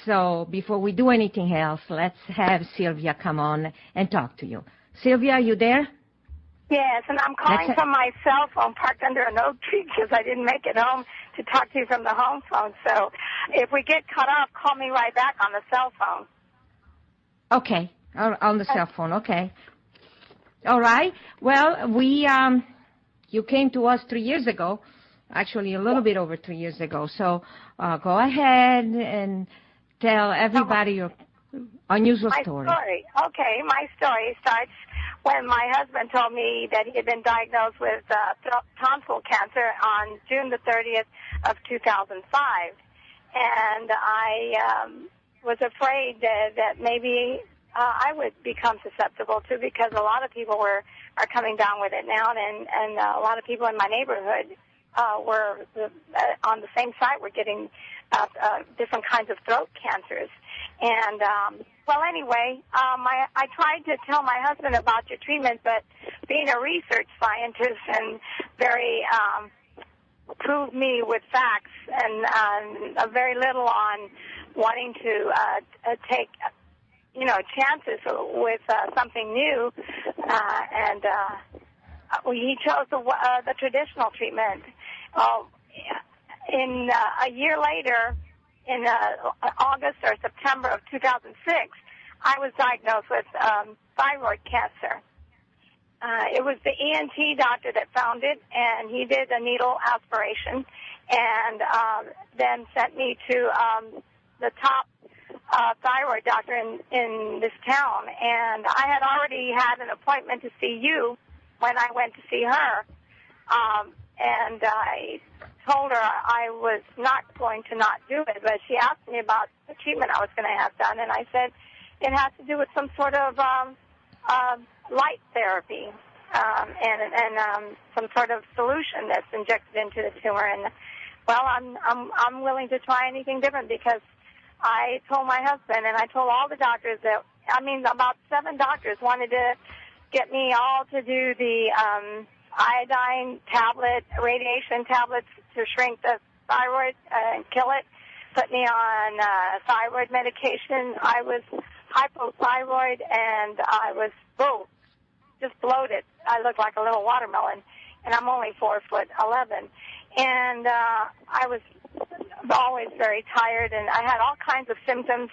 So before we do anything else, let's have Sylvia come on and talk to you. Sylvia, are you there? Yes, and I'm calling from my cell phone parked under an oak tree because I didn't make it home to talk to you from the home phone. So if we get cut off, call me right back on the cell phone. Okay, on the cell phone, okay. All right. Well, you came to us 3 years ago, actually a little bit over 3 years ago. So go ahead and tell everybody your unusual story. My story. Okay, my story starts when my husband told me that he had been diagnosed with tonsil cancer on June the 30th of 2005. And I was afraid that maybe I would become susceptible to, because a lot of people are coming down with it now, and a lot of people in my neighborhood were on the same site were getting different kinds of throat cancers. And, well, anyway, I tried to tell my husband about your treatment, but being a research scientist and very proved me with facts and very little on wanting to take chances with something new, and he chose the traditional treatment. In a year later, in August or September of 2006, I was diagnosed with thyroid cancer. It was the ENT doctor that found it, and he did a needle aspiration, and then sent me to the top thyroid doctor in this town. And I had already had an appointment to see you when I went to see her. And I told her I was not going to not do it, but she asked me about the treatment I was going to have done, and I said it has to do with some sort of light therapy and some sort of solution that's injected into the tumor. And well, I'm willing to try anything different, because I told my husband and I told all the doctors that, about 7 doctors wanted to get me all to do the iodine tablet, radiation tablets to shrink the thyroid and kill it, put me on thyroid medication. I was hypothyroid, and I was just bloated. I looked like a little watermelon, and I'm only 4'11". And I was always very tired, and I had all kinds of symptoms.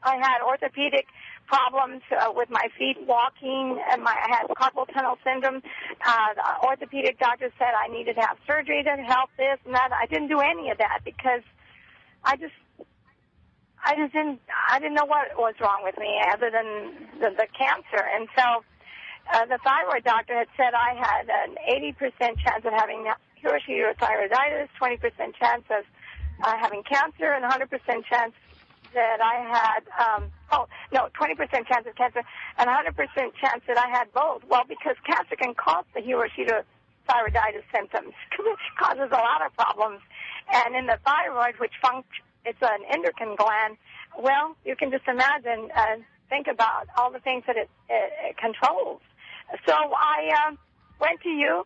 I had orthopedic problems with my feet walking, and I had carpal tunnel syndrome. The orthopedic doctor said I needed to have surgery to help this and that. I didn't do any of that because I didn't know what was wrong with me other than the cancer. And so the thyroid doctor had said I had an 80% chance of having thyroiditis, 20% chance of having cancer, and 100% chance that I had, 20% chance of cancer, and 100% chance that I had both. Well, because cancer can cause the thyroiditis symptoms. It causes a lot of problems. And in the thyroid, which it's an endocrine gland, well, you can just imagine, think about all the things that it controls. So I went to you,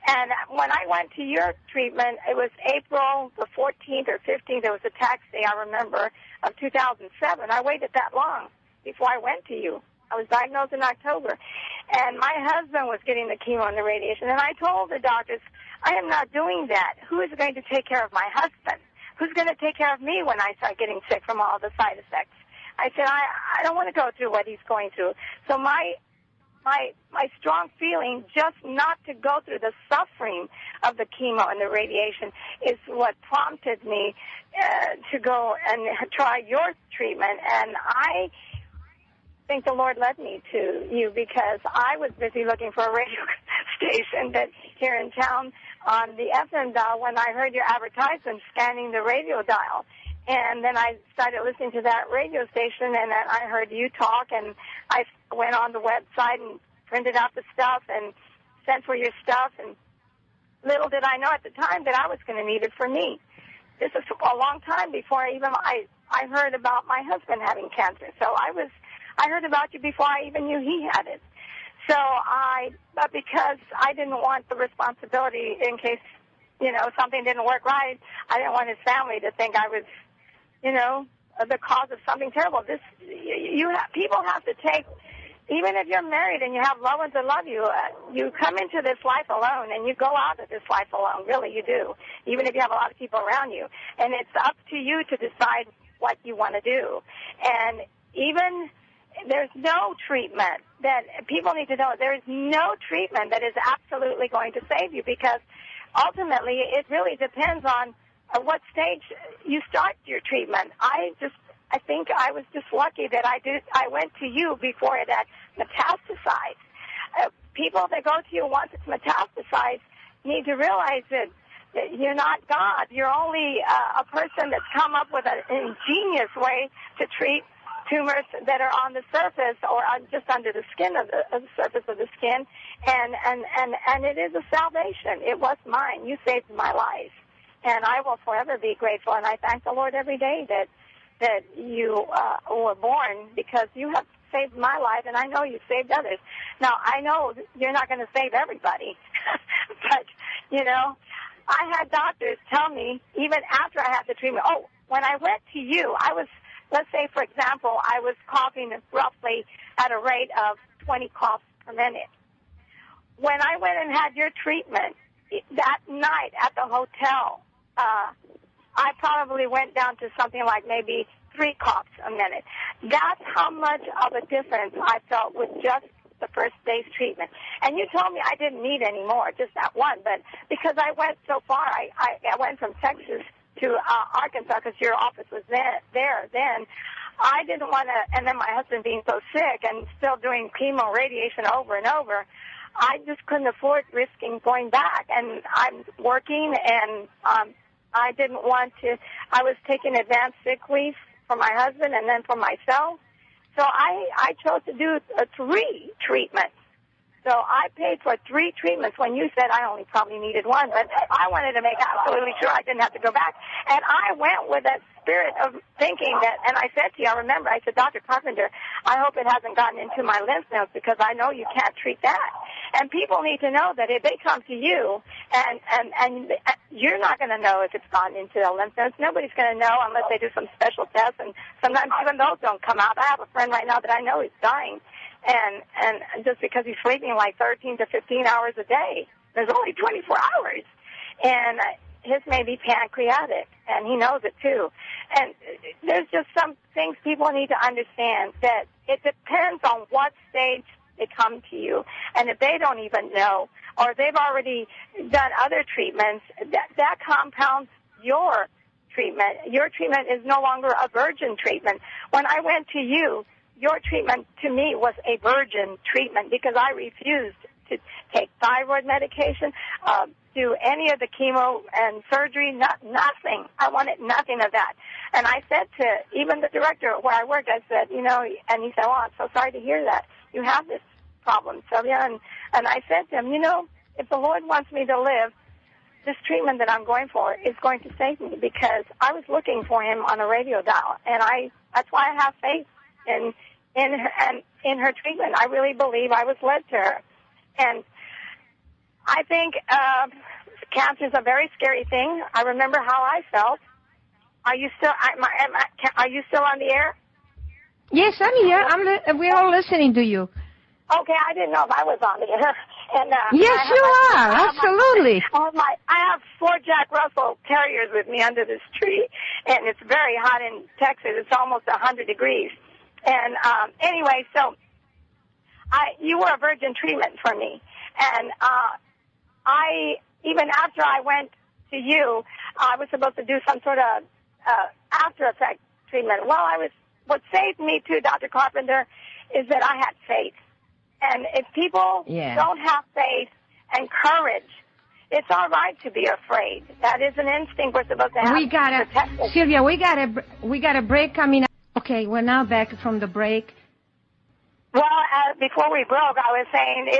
and when I went to your treatment, it was April the 14th or 15th. It was a tax day, I remember, of 2007. I waited that long before I went to you. I was diagnosed in October, and my husband was getting the chemo and the radiation. And I told the doctors, I am not doing that. Who is going to take care of my husband? Who's going to take care of me when I start getting sick from all the side effects? I said, I don't want to go through what he's going through. So my strong feeling just not to go through the suffering of the chemo and the radiation is what prompted me to go and try your treatment. And I think the Lord led me to you because I was busy looking for a radio station that here in town on the FM dial when I heard your advertisement scanning the radio dial. And then I started listening to that radio station, and then I heard you talk, and I went on the website and printed out the stuff and sent for your stuff. And little did I know at the time that I was going to need it for me. This is a long time before I heard about my husband having cancer. So I heard about you before I even knew he had it. So but because I didn't want the responsibility in case, something didn't work right, I didn't want his family to think I was, the cause of something terrible. People have to take, even if you're married and you have loved ones that love you, you come into this life alone and you go out of this life alone. Really, you do, even if you have a lot of people around you. And it's up to you to decide what you want to do. And even there's no treatment that people need to know. There is no treatment that is absolutely going to save you, because ultimately it really depends on what stage you start your treatment. I think I was just lucky that I went to you before it had metastasized. People that go to you once it's metastasized need to realize that you're not God. You're only a person that's come up with an ingenious way to treat tumors that are on the surface or just under the skin of the surface of the skin, and it is a salvation. It was mine. You saved my life, and I will forever be grateful. And I thank the Lord every day that you were born, because you have saved my life, and I know you saved others. Now I know you're not going to save everybody, but I had doctors tell me even after I had the treatment. Oh, when I went to you, I was. Let's say, for example, I was coughing roughly at a rate of 20 coughs per minute. When I went and had your treatment that night at the hotel, I probably went down to something like maybe 3 coughs a minute. That's how much of a difference I felt with just the first day's treatment. And you told me I didn't need any more, just that one. But because I went so far, I went from Texas to Arkansas, because your office was there then. I didn't want to, and then my husband being so sick and still doing chemo radiation over and over, I just couldn't afford risking going back. And I'm working, and I didn't want to. I was taking advanced sick leave for my husband and then for myself. So I chose to do 3 treatments. So I paid for 3 treatments when you said I only probably needed 1, but I wanted to make absolutely sure I didn't have to go back. And I went with that spirit of thinking that, and I said to you, I remember, I said, Dr. Carpenter, I hope it hasn't gotten into my lymph nodes, because I know you can't treat that. And people need to know that if they come to you, and you're not going to know if it's gotten into the lymph nodes. Nobody's going to know unless they do some special tests, and sometimes even those don't come out. I have a friend right now that I know is dying. And just because he's sleeping like 13 to 15 hours a day, there's only 24 hours. And his may be pancreatic, and he knows it too. And there's just some things people need to understand, that it depends on what stage they come to you. And if they don't even know, or they've already done other treatments, that compounds your treatment. Your treatment is no longer a virgin treatment. When I went to you, your treatment to me was a virgin treatment, because I refused to take thyroid medication, do any of the chemo and surgery, nothing. I wanted nothing of that. And I said to even the director where I worked, I said, and he said, oh, I'm so sorry to hear that. You have this problem, Sylvia. And I said to him, if the Lord wants me to live, this treatment that I'm going for is going to save me, because I was looking for him on a radio dial. And that's why I have faith in her treatment. I really believe I was led to her. And I think cancer is a very scary thing. I remember how I felt. Are you still on the air? Yes, I'm here. We're all listening to you. Okay, I didn't know if I was on the air. And yes, you are. Absolutely. I have 4 Jack Russell Terriers with me under this tree, and it's very hot in Texas. It's almost 100 degrees. And anyway, so you were a virgin treatment for me. And even after I went to you, I was supposed to do some sort of after effect treatment. What saved me too, Dr. Carpenter, is that I had faith. And if people don't have faith and courage, it's all right to be afraid. That is an instinct we're supposed to have. Sylvia, we got a break coming up. Okay, we're now back from the break. Well, before we broke, I was saying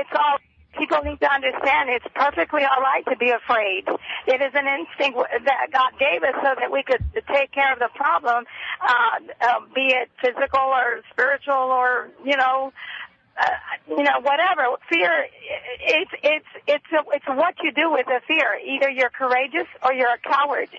people need to understand it's perfectly all right to be afraid. It is an instinct that God gave us so that we could take care of the problem, be it physical or spiritual or, whatever. Fear, it's what you do with the fear. Either you're courageous or you're a coward.